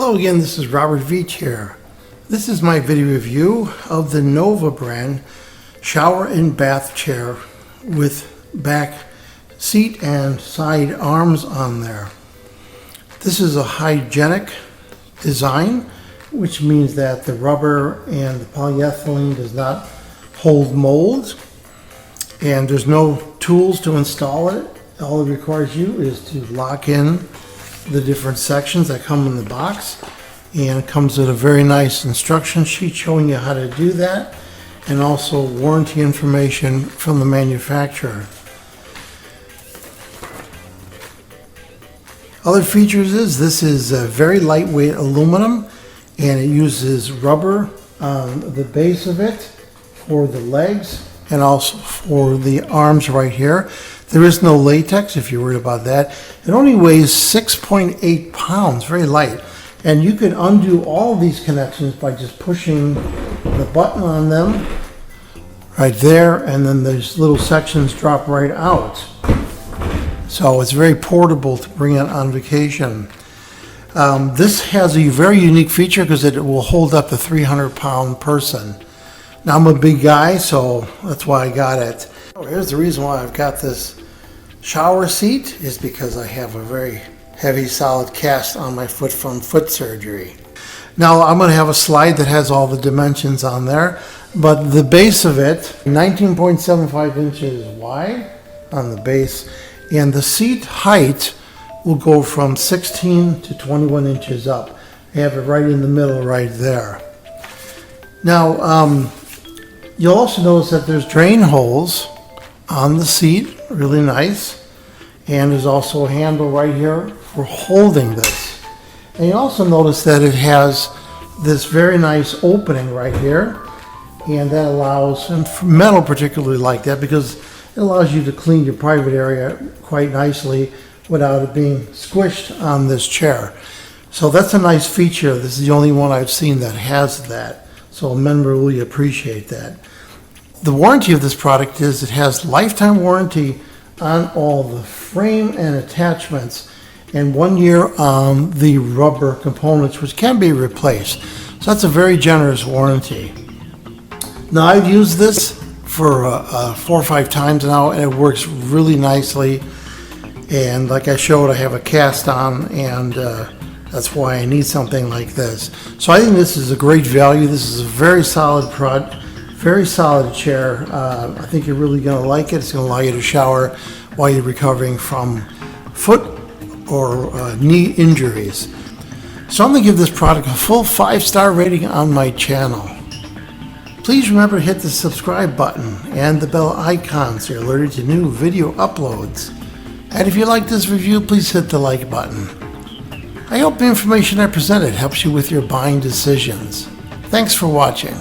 Hello again, this is Robert Veach here. This is my video review of the Nova brand shower and bath chair with back seat and side arms on there. This is a hygienic design, which means that the rubber and the polyethylene does not hold mold, and there's no tools to install it. All it requires you is to lock in the different sections that come in the box, and it comes with a very nice instruction sheet showing you how to do that, and also warranty information from the manufacturer. Other features is this is a very lightweight aluminum, and it uses rubber on the base of it for the legs and also for the arms right here. There is no latex if you're worried about that. It only weighs 6.8 pounds, very light. And you can undo all of these connections by just pushing the button on them right there, and then these little sections drop right out. So it's very portable to bring it on vacation. This has a very unique feature because it will hold up a 300-pound person. Now I'm a big guy, so that's why I got it. Here's the reason why I've got this shower seat, is because I have a very heavy solid cast on my foot from foot surgery. Now I'm going to have a slide that has all the dimensions on there, but the base of it, 19.75 inches wide on the base, and the seat height will go from 16 to 21 inches up. I have it right in the middle right there. Now you'll also notice that there's drain holes on the seat, really nice, and there's also a handle right here for holding this. And you also notice that it has this very nice opening right here, and that allows, and metal particularly like that, because it allows you to clean your private area quite nicely without it being squished on this chair. So that's a nice feature. This is the only one I've seen that has that, so men really appreciate that. The warranty of this product is it has lifetime warranty on all the frame and attachments, and 1 year on the rubber components, which can be replaced. So that's a very generous warranty. Now I've used this for 4 or 5 times now, and it works really nicely. And like I showed, I have a cast on, and that's why I need something like this. So I think this is a great value. This is a very solid product. Very solid chair. I think you're really going to like it. It's going to allow you to shower while you're recovering from foot or knee injuries. So I'm going to give this product a full 5-star rating on my channel. Please remember to hit the subscribe button and the bell icon so you're alerted to new video uploads. And if you like this review, please hit the like button. I hope the information I presented helps you with your buying decisions. Thanks for watching.